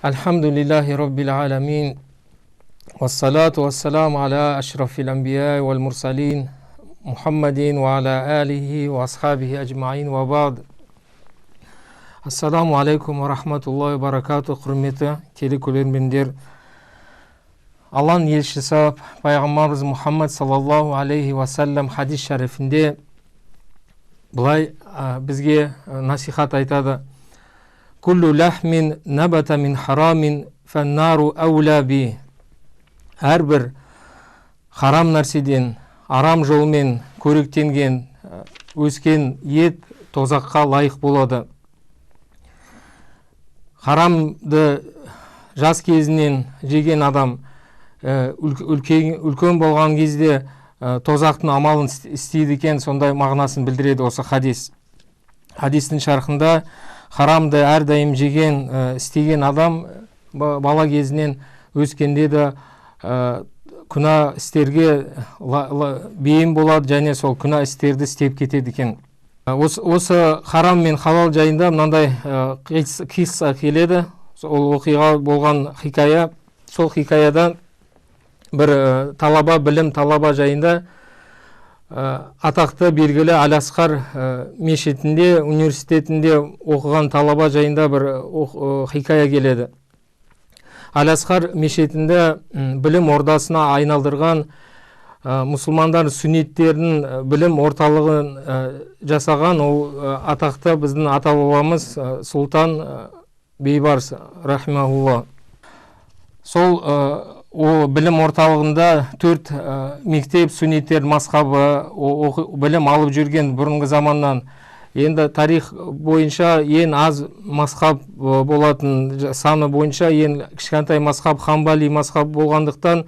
Alhamdulillahi Rabbil Alamin. Wassalatu wassalamu ala ashrafil anbiya wal mursalin Muhammadin wa ala alihi wa ashabihi ajma'in wa ba'd. Assalamu alaikum wa rahmatullahi wa barakatuh. Құрметті телекөрермендер, Алланың елшісі пайғамбарымыз Мұхаммад саллаллаху алейхи вассалам хадис шарифінде бұлай бізге насихат айтады. Күллу лахмин набата мин харамин фаннару аула би. Әрбір харам нәрседен, арам жолмен көріктенген, өскен ет тозаққа лайық болады. Харамды жас кезінен жеген адам үлкен болған кезде тозақтың амалын істейді екен, сондай мағынасын білдіреді осы хадис. Хадистің шархында харамды әрдайым жеген, істеген адам бала кезінен өскенде де күнә істерге бейім болады, және сол күнә істерді істеп кетеді екен. Осы харам мен халал жайында мынандай қисса келеді. Ол оқиға болған хикая. Сол хикаядан бір білім талаба жайында атақты белгілі Аль-Асқар мешітінде, университетінде оқыған талаба жайында бір хикая келеді. Аль-Асқар мешітінде білім ордасына айналдырған, мұсылмандар сүннеттердің білім орталығын жасаған ол атақты біздің ата-бабамыз Сұлтан Бейбарс рахимахулла. Сол білім орталығында 4 мектеп сүннеттер мазхабы білім алып жүрген бұрынғы заманнан. Енді тарих бойынша ең аз мазхаб болатын, саны бойынша ең кішкентай мазхаб Хамбали мазхаб болғандықтан,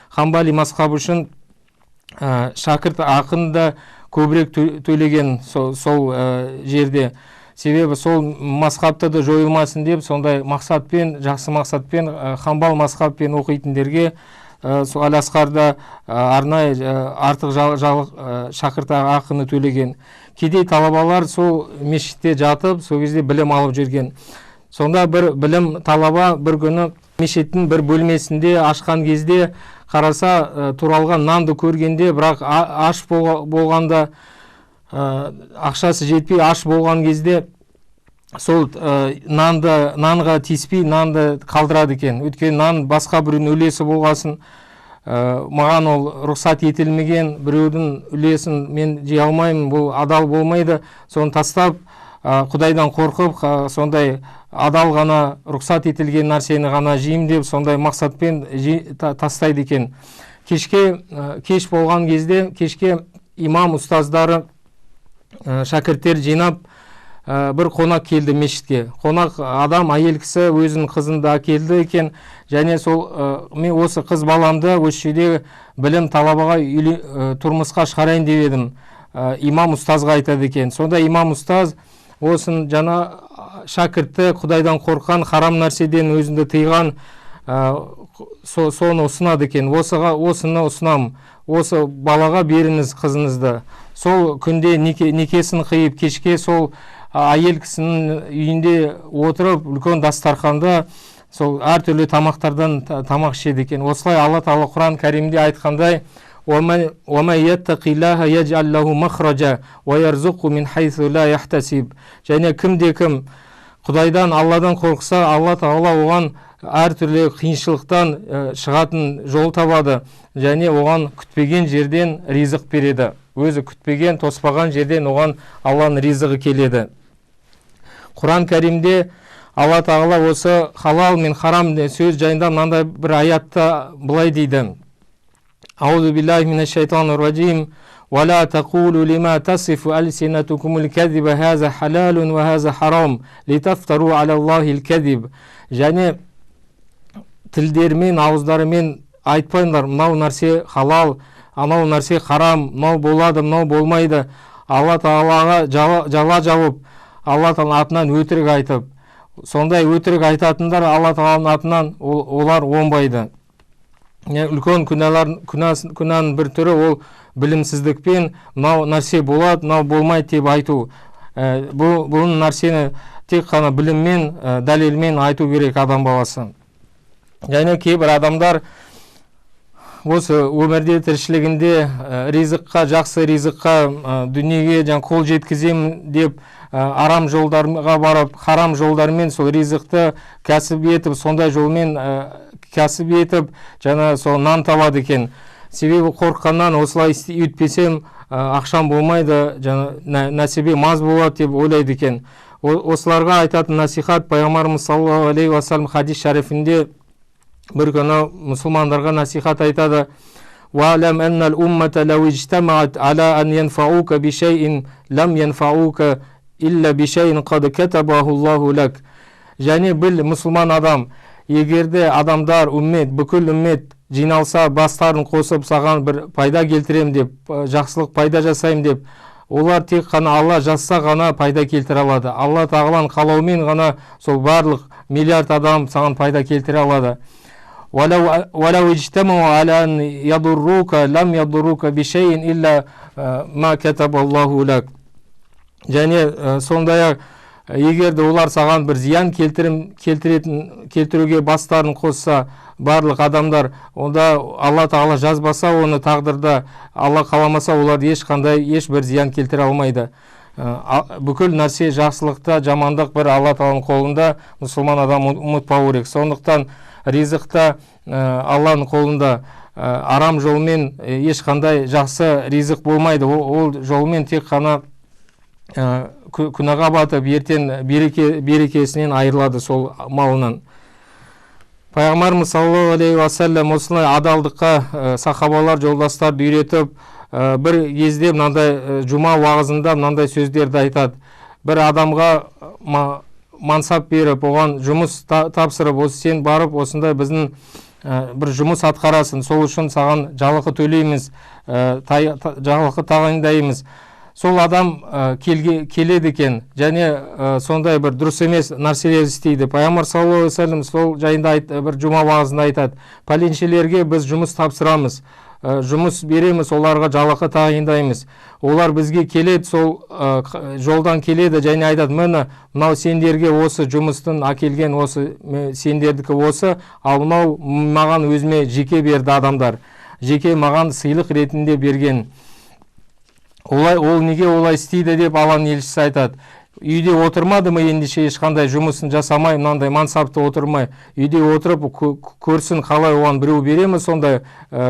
Хамбали мазхаб үшін шәкірт ақында көбірек төлеген сол жерде. Себебі сол мазхабты да жойылмасын деп, сондай мақсатпен, жақсы мақсатпен Хамбал мазхабпен оқитындерге сол Аль-Асқарда арнайы артық шәкірт ақыны төлеген. Кедей талабалар сол мешітте жатып, сол кезде білім алып жүрген. Сонда бір білім талаба бір күні мешіттің бір бөлмесінде ашқан кезде қараса туралған нанды көргенде, бірақ аш болғанда, ақшасы жетпей аш болған кезде сол нанға тиіспей нанды қалдырады екен. Өйткені нан басқа біреудің үлесі болғасын, маған ол рұқсат етілмеген, біреудің үлесін мен жей алмаймын, бұл адал болмайды. Соны тастап, Құдайдан қорқып, сондай адал ғана рұқсат етілген нәрсені ғана жеймін деп, сондай мақсатпен тастайды екен. Кеш болған кезде, кешке имам ұстаздары шәкірттер жинап бір қонақ келді мешітке. Қонақ адам, әйел кісі өзінің қызында келді екен, және сол мен осы қыз баламды осы жерде білім талабаға тұрмысқа шығарайын деп едім. Имам ұстазға айтады екен. Сонда имам ұстаз осын жаңа шәкіртті Құдайдан қорқан, харам нәрседен өзінді тыйған соны ұсынады екен. Осыны ұсынам, осы балаға беріңіз қызыңызды. Сол күнде некесін қиып, кешке сол әйел кісінің үйінде отырып, үлкен дастарханда сол әртүрлі тамақтардан тамақ ішеді екен. Осылай Алла Тағала Құран Кәрімде айтқандай: وَمَنْ يَتَّقِ اللَّهَ يَجْعَلْ لَهُ مَخْرَجًا وَيَرْزُقْهُ مِنْ حَيْثُ لَا يَحْتَسِبُ. Және кімде-кім Құдайдан, Алладан қорықса, Алла Тағала оған әртүрлі қиыншылықтан шығатын жол табады, және оған күтпеген жерден ризық береді. Өзі күтпеген, тоспаған жерден оған Алланың ризығы келеді. Құран Кәрімде Алла Тағала осы халал мен харам сөз жайында мынандай бір аятта былай дейді: Аузу биллахи минаш шайтанир раджим. وَلَا تَقُولُوا لِمَا تَصِفُ أَلْسِنَتُكُمُ الْكَذِبَ هَذَا حَلَالٌ وَهَذَا حَرَامٌ لِتَفْتَرُوا عَلَى اللَّهِ الْكَذِبَ. Және тілдермен, ауыздарымен айтпаңдар, мынау нәрсе халал, анау нәрсе харам, мынау болады, мынау болмайды. Алла Тағалаға жала жауып, Алла Тағаланың атынан өтірік айтып, сондай өтірік айтатындар Алла Тағаланың атынан олар оңбайды. Үлкен күнәнің бір түрі ол білімсіздікпен мынау нәрсе болады, мынау болмайды деп айту. Бұл нәрсені тек қана біліммен, дәлелмен айту керек адам баласы. Және кейбір адамдар осы өмірде тіршілігінде ризыққа, жақсы ризыққа, дүниеге қол жеткізем деп арам жолдарға барып, харам жолдармен сол ризықты кәсіп етіп, сондай жолмен кәсіп етіп, сол нан табады екен. Себебі қорыққаннан осылай өйтпесем ақшам болмайды, нәсібе маз болады деп ойлайды екен. Осыларға айтатын насихат пайғамбарымыз саллаллаху алейхи уассалам хадис шарифінде бір күні мұсылмандарға насихат айтады: «Ва'лам аннал уммата лау ижтамаат ала ан янфаука бишайин лам янфаука илля бишайин қад катабаху Аллаху лак». Және біл, мұсылман адам, егерде адамдар, бүкіл үммет жиналса, бастарын қосып саған бір пайда келтірем деп, жақсылық пайда жасайым деп, олар тек қана Алла жазса ғана пайда келтіре алады. Алла тағаланың қалауымен ғана сол барлық миллиард адам саған пайда келтіре алады. «Валау иджтамау аля ан ядуррука лам ядуррука бишайин илля ма катабаллаху лак». Және сондай-ақ, егерде олар саған бір зиян келтіруге бастарын қосса, барлық адамдар, онда Алла тағала жазбаса, оны тағдырда Алла қаламаса, олар ешбір зиян келтіре алмайды. Бүкіл нәрсе, жақсылықта, жамандық бір Алла тағаланың қолында, мұсылман адам ұмытпау керек. Сондықтан ризықта Алланың қолында, арам жолмен ешқандай жақсы ризық болмайды. Ол жолмен тек қана күнәға батып, ертең берекесінен айырылады сол малынан. Пайғамбарымыз саллаллаху алейхи уассалам осылай адалдыққа сахабалар, жолдастарды үйретіп, бір кезде мынандай жұма уағызында мынандай сөздерді айтады: бір адамға мансап беріп, оған жұмыс тапсырып, осы сен барып осындай біздің бір жұмыс атқарасың, сол үшін саған жалақы төлейміз, жалақы тағайындаймыз. Сол адам келеді екен, және сондай бір дұрыс емес нәрселер істейді. Пайғамбар саллаллаху алейхи уассалам сол жайында бір жұма уағызында айтады: пәленшелерге біз жұмыс тапсырамыз, жұмыс береміз, оларға жалақы тағайындаймыз. Олар бізге келеді, сол жолдан келеді, және айтады: мынау сендерге осы жұмыстың әкелген, осы сендердікі осы, ал мынау маған өзіме жеке берді адамдар, жеке маған сыйлық ретінде берген. Ол неге олай істейді деп Алланың елшісі айтады: үйде отырмады ма, ендеше ешқандай жұмысын жасамай, мынандай мансапты отырмай, үйде отырып көрсін, қалай оған біреу беремі, сондай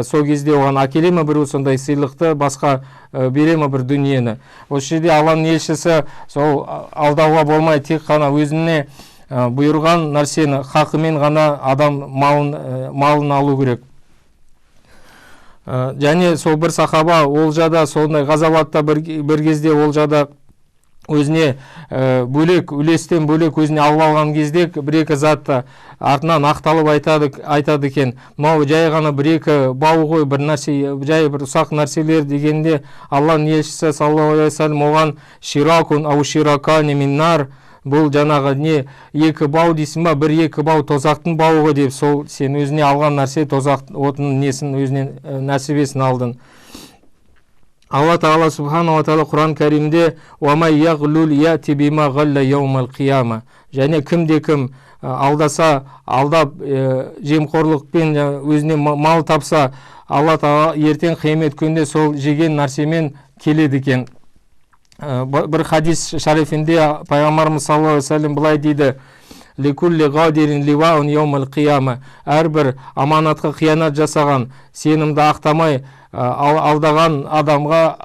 сол кезде оған әкелемі біреу сондай сыйлықты, басқа беремі бір дүниені. Осы жерде Алланың елшісі сол алдауға болмай, тек қана өзіне бұйырған нәрсені хақымен ғана адам малын алу керек. Және сол бір сахаба олжада, сондай ғазаватта бір кезде олжада өзіне бөлек, үлестен бөлек өзіне алып алған кезде бір-екі затты артынан ақталып айтады екен: мынау жай ғана бір-екі бау ғой, бір нәрсе, жай бір ұсақ нәрселер дегенде, Алланың елшісі саллаллаху алейхи уассалам оған: ширакун ау ширакани миннар, бұл жаңағы не, екі бау дейсің ба, бір-екі бау тозақтың бауы деп, сол сен өзіне алған нәрсе тозақ отының несін, өзінен нәсібесін алдың. Алла тағала субхану ва тағала Құран кәрімде: «Уамай яғлул яти бима ғалла яумал қияма». Және кімде-кім алдаса, алдап, жемқорлықпен өзіне мал тапса, Алла тағала ертең қиямет күнінде сол жеген нәрсемен келеді екен. Бір хадис шарифінде пайғамбарымыз саллаллаху алейхи уассалам былай дейді: «Ликулли ғадирин ливаун яумал қияма». Әрбір аманатқа қиянат жасаған, сенімді ақтамай алдаған адамға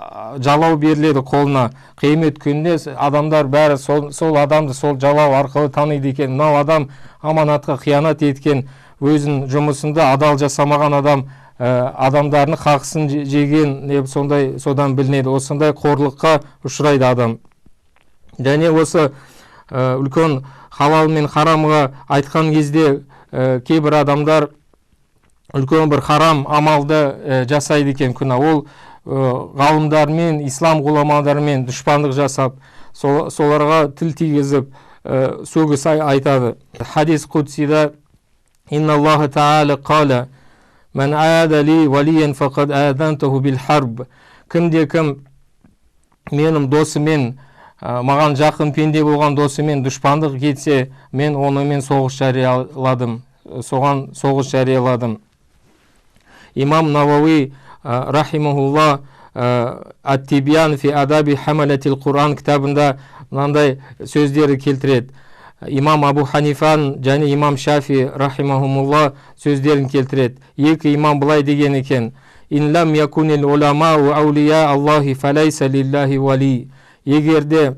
жалау беріледі қолына. Қиямет күнінде адамдар бәрі сол адамды сол жалау арқылы таниды екен: мынау адам аманатқа қиянат еткен, өзінің жұмысында адал жасамаған адам, адамдардың хақысын жеген деп, содан білінеді. Осындай қорлыққа ұшырайды адам. Және осы үлкен халал мен харамға айтқан кезде кейбір адамдар үлкен бір харам амалды жасайды екен, күнә. Ол ғалымдармен, ислам ғұламаларымен дұшпандық жасап, соларға тіл тигізіп, сөгіс айтады. Хадис құдсида: «Инна Аллаху та'ала қала, мән ада ли валиян фақад адантаху бил харб». Кімде-кім менің досымен маған жақын пенде болған досымен дұшпандық кетсе, мен онымен соғыс жарияладым. Имам Навауи рахимахулла Ат-Тибьян фи адаби хамалатил Құран кітабында мынандай сөздері келтіреді. Имам Абу Ханифан және имам Шафи рахимахумулла сөздерін келтіреді. Екі имам былай деген екен: ин лам якунил уламау аулия Аллахи фалайса лиллахи вали. Егерде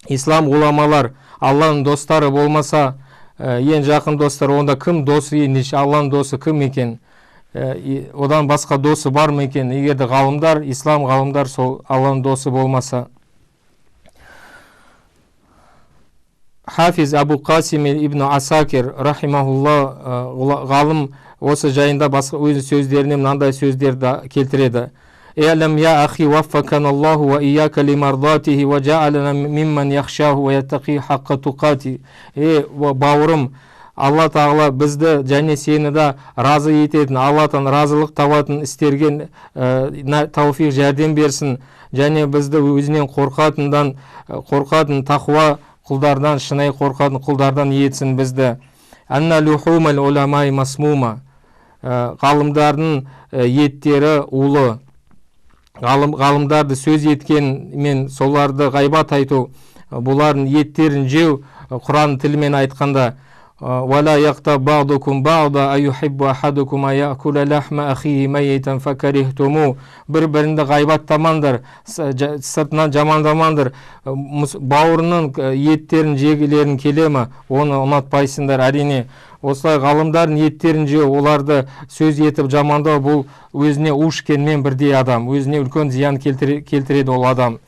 ислам ғұламалар Алланың достары болмаса, ең жақын достар, онда кім досы ендеше? Алланың досы кім екен? Одан басқа досы бар ма екен? Егерде ғалымдар, ислам ғалымдар сол Алланың досы болмаса. Хафиз Абу Қасим ибн Асакир рахимахулла ғалым осы жайында басқа өз сөздеріне мынандай сөздерді келтіреді. Э'лам я ахи ваффаканаллаху ва ияка лимардатихи ва жа'алана мимман яхшаху ва яттақи хаққа туқати. Бауырым, Алла Тағала бізді және сені да разы ететін, Алладан разылық табатын істерген тауфиқ жәрдем берсін, және бізді өзінен қорқатын тақуа құлдардан, шынайы қорқатын құлдардан етсін бізді. Анна лухумал уламай масмума. Ғалымдардың еттері улы. Ғалымдарды сөз еткен мен соларды ғайбат айту, бұлардың еттерін жеу, Құран тілімен айтқанда: وَلَا يَغْتَبْ بَعْضُكُمْ بَعْضًا أَيُحِبُّ أَحَدُكُمْ أَن يَأْكُلَ لَحْمَ أَخِيهِ مَيِّتًا فَكَرِهْتُمُوهُ. Бір-біріңді ғайбаттамаңдар, сыртынан жамандамаңдар. Бауырының еттерін жегілерін келе ме, оны ұнатпайсыңдар. Әрине, осылай ғалымдардың еттерін жеу, оларды сөз етіп жамандау, бұл өзіне ушкенмен бірдей адам, өзіне үлкен зиян келтіреді ол адам.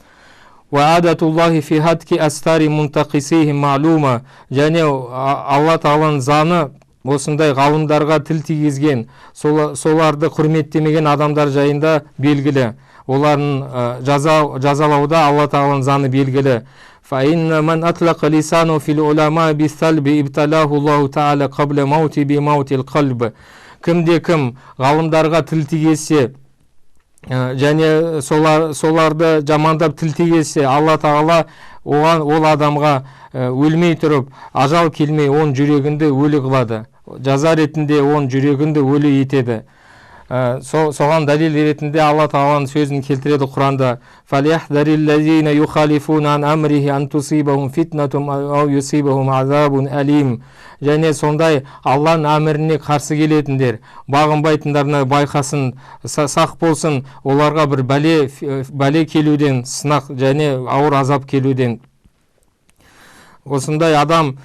Ваадатуллахи фи хатки астари мунтақисихи маълума. Және Алла Тағаланың заңы осындай ғалымдарға тіл тигізген, соларды құрметтемеген адамдар жайында белгілі. Олардың жазалауда Алла Тағаланың заңы белгілі. فإن من أطلق لسانه في العلماء بالسلب ابتلاه الله تعالى قبل موت بموت القلب. Кімде-кім ғалымдарға тіл тигезсе және соларды жамандап тіл тигезсе, Алла Тағала ол адамға өлмей тұрып, ажал келмей, он жүрегінде өлі қылады. Жаза ретінде он жүрегінде өлі етеді. Соған дәлел ретінде Алла Тағаланың сөзін келтіреді Құранда: فَلْيَحْذَرِ يُخَالِفُونَ عَنْ أَمْرِهِ أَنْ تُصِيبَهُمْ فِتْنَةٌ أَوْ يُصِيبَهُمْ عَذَابٌ أَلِيمٌ. Және сондай Алланың әміріне қарсы келетіндер, бағынбайтындарына байқасын, сақ болсын, оларға бір бәле келуден, сынақ және ауыр азап келуден. Осындай адам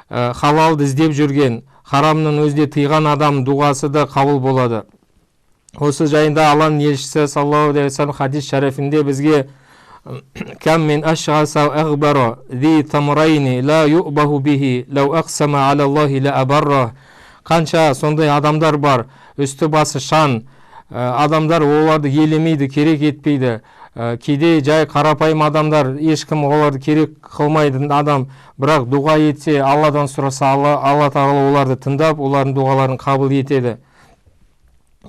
халалды іздеп жүрген, харамның өзде тыйған адам дұғасы да қабыл болады. Осы жайында Алланың елшісі саллаллаху алейхи ва саллям хадис шәрифінде бізге: кам мин ашғаса ағбара зи тамрайни ла юъбаху бихи лау ақсама алаллахи ла абарра. Қанша сондай адамдар бар, үсті басы шан адамдар, оларды елемейді, керек етпейді. Кейде жай қарапайым адамдар, ешкім оларды керек қылмайды адам, бірақ дұға етсе, Алладан сұраса, Алла Тағала оларды тыңдап, олардың дұғаларын қабыл етеді.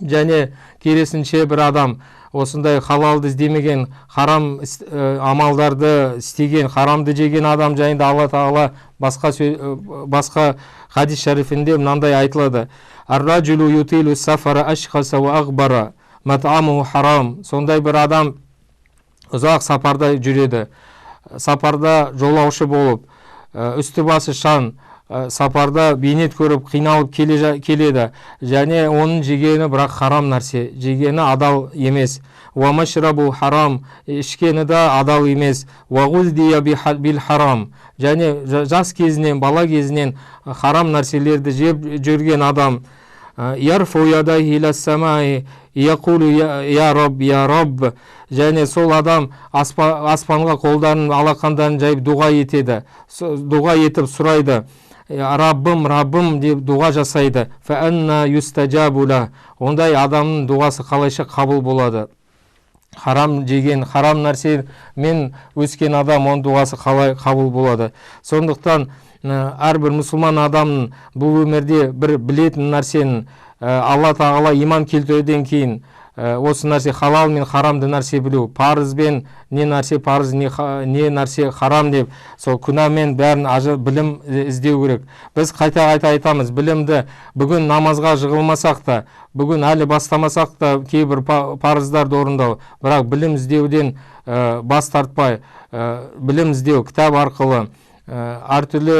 Және керісінше бір адам осындай халалды іздемеген, харам амалдарды істеген, харамды жеген адам жайында Алла Тағала басқа хадис шәрифінде мынандай айтылады: ар-раджулу ютилу сафара ашхаса ва ағбара мат'амуху харам. Сондай бір адам ұзақ сапарда жүреді, сапарда жолаушы болып, үсті басы шан, сапарда бейнет көріп қиналып келеді, және оның жегені бірақ харам нәрсе, жегені адал емес. Ва машрабу харам, ішкені да адал емес. Ва гуздия бил харам, және жас кезінен, бала кезінен харам нәрселерді жеп жүрген адам. Ярфу ядайхи ила самаи яқулу я рабб, және сол адам аспанға қолдарын, алақандарын жайып дұға етеді, дұға етіп сұрайды: Раббым, Раббым деп дұға жасайды. Фәәнна юстаджабула. Ондай адамның дұғасы қалайша қабыл болады? Харам жеген, харам нәрсе мен өскен адам, оның дұғасы қалай қабыл болады? Сондықтан әрбір мұсылман адамның бұл өмірде бір білетін нәрсенің, Алла Тағала иман келтіруден кейін осы нәрсе халал мен харамды нәрсе білу, парыз бен не нәрсе парыз, не нәрсе харам деп, сол күнәмен бәрін білім іздеу керек. Біз қайта айтамыз, білімді бүгін намазға жығылмасақ та, бүгін әлі бастамасақ та кейбір парыздарды орындау, бірақ білім іздеуден бас тартпай, білім іздеу кітап арқылы, әртүрлі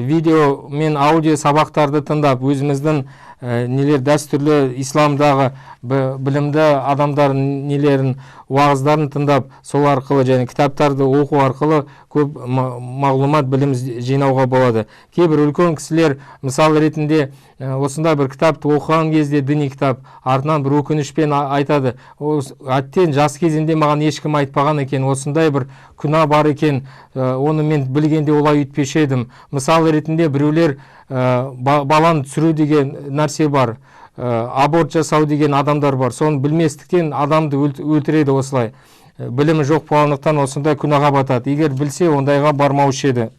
видео мен аудио сабақтарды тыңдап, өзіміздің нелер дәстүрлі исламдағы білімді адамдардың нелерін, уағыздарын тыңдап, сол арқылы және кітаптарды оқу арқылы көп мағлұмат, білім жинауға болады. Кейбір үлкен кісілер мысал ретінде осында бір кітапты оқыған кезде, діни кітап, артынан бір өкінішпен айтады, әттең жас кезінде маған ешкім айтпаған екен, осындай бір күнә бар екен, оны мен білгенде олай үйтпеші едім. Мысал ретінде біреулер баланы түсіру деген нәрсе бар, аборт жасау деген адамдар бар. Соны білместіктен адамды өлтіреді осылай. Білімі жоқ болғандықтан осындай күнәға батады. Егер білсе, ондайға бармаушы еді.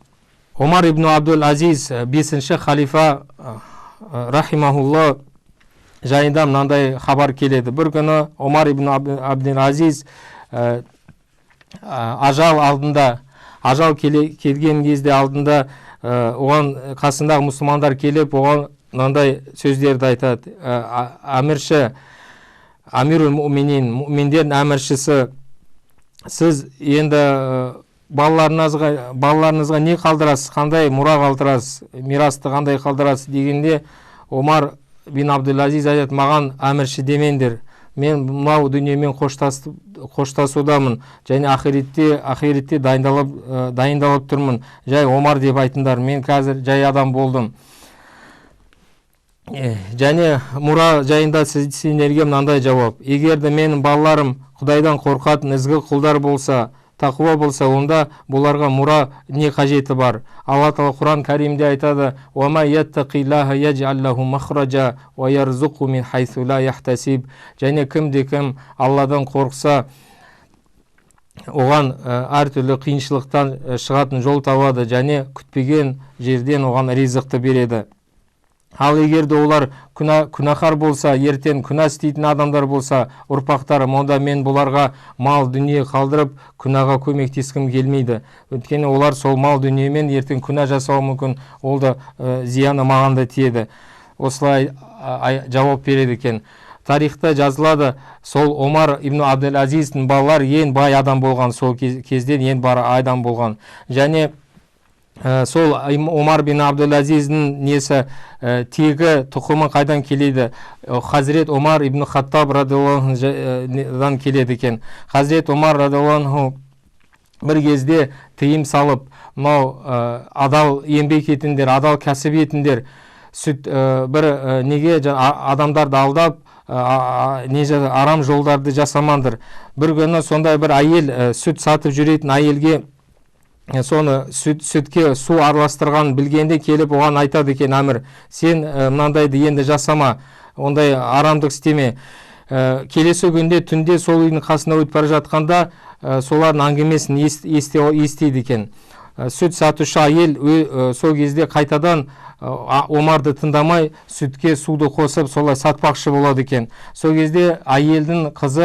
Омар ибн Абдул Азиз 5-ші халифа рахимахулла жайында мынандай хабар келеді. Бір күні Омар ибн Абдул Азиз ажал келген кезде алдында оған қасындағы мұсылмандар келіп, оған мынандай сөздерді айтады. Амирул муъминин, муъминдердің әміршісі, сіз енді балаларыңызға не қалдырасыз, қандай мұра қалдырасыз, мирасты қандай қалдырасыз дегенде, Омар бин Абдул Азиз айтады, маған әмірші демеңдер, мен мынау дүниемен қоштасудамын, және ақиретте дайындалып тұрмын, жай Омар деп айтыңдар, мен қазір жай адам болдым. Және мұра жайында сендерге мынандай жауап: егерде менің балаларым Құдайдан қорқатын ізгі құлдар болса, тақуа болса, онда бұларға мұра не қажеті бар? Алла Тағала Құран Кәримде айтады: "Ва ма яттақиллаха яджаллаху махраджа ва ярзуқу мин хайсу ла яхтасиб". Және кім Алладан қорықса, оған әртүрлі қиыншылықтан шығатын жол табады, және күтпеген жерден оған ризықты береді. Ал егерде олар күнәһар болса, ертең күнә істейтін адамдар болса, ұрпақтарым, онда мен бұларға мал дүние қалдырып, күнәға көмектескім келмейді. Өйткені олар сол мал дүниемен ертең күнә жасауы мүмкін, ол да зияны маған да тиеді. Осылай жауап береді екен. Тарихта жазылады, сол Омар ибн Абдул Азиздің балалар ең бай адам болған, сол кезден ең бай адам болған. Және сол Омар бин Абдул Азиздің несі, тегі, тұқымы қайдан келеді? Хазірет Омар ибн Хаттаб радиаллахудан келеді екен. Хазірет Омар радиаллаху бір кезде тыйым салып, мынау адал еңбек етіңдер, адал кәсіп етіңдер, бір неге адамдарды алдап, арам жолдарды жасамаңдар. Бір күні сондай бір әйел, сүт сатып жүретін әйелге соны сүтке су араластырған білгенде келіп оған айтады екен: әмір, сен мынандайды енді жасама, ондай арамдық істеме. Келесі күнде түнде сол үйдің қасына өтіп бара жатқанда солардың әңгімесін естиді екен. Сүт сатушы әйел сол кезде қайтадан Омарды тыңдамай сүтке суды қосып солай сатпақшы болады екен. Сол кезде әйелдің қызы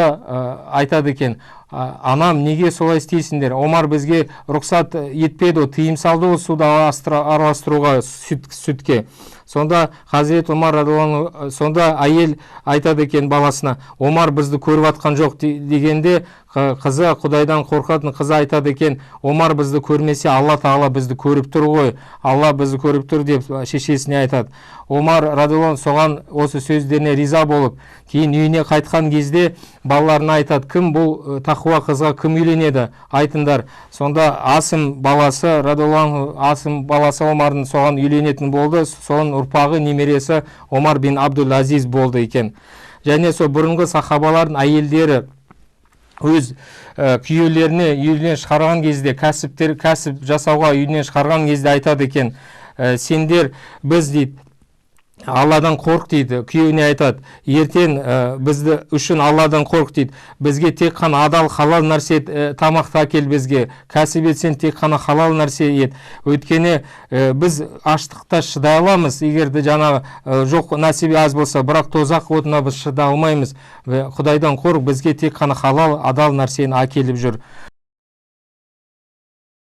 айтады екен: анам, неге солай істейсіңдер? Омар бізге рұқсат етпеді, тыйым салды ол суды араластыруға сүтке. Сонда Хазірет Омар радиаллаху, сонда әйел айтады екен баласына: Омар бізді көріп атқан жоқ дегенде, қызы, Құдайдан қорқатын қызы айтады екен: Омар бізді көрмесе, Алла Тағала бізді көріп тұр ғой, Алла бізді көріп тұр деп шешесіне айтады. Омар радиаллаху соған осы сөздеріне риза болып, кейін үйіне қайтқан кезде балаларына айтады: кім бұл тақуа қызға кім үйленеді? Айтыңдар. Сонда Асым баласы радиаллаху, Асым баласы Омардың соған үйленетін болды. Соның ұрпағы, немересі Омар бин Абдул Азиз болды екен. Және сол бұрынғы сахабалардың әйелдері өз күйеулеріне үйінен шығарған кезде, кәсіп жасауға үйінен шығарған кезде айтады екен: сендер, біз дейді, Алладан қорқ дейді, күйеуіне айтады, ертең бізді үшін Алладан қорқ дейді, бізге тек қана адал халал нәрсе тамақты әкел, бізге кәсіп етсең тек қана халал нәрсе ет, өйткені біз аштықта шыдай аламыз, егерде жаңағы жоқ нәсібі аз болса, бірақ тозақ отына біз шыдай алмаймыз. Құдайдан қорқ, бізге тек қана халал адал нәрсені әкеліп жүр.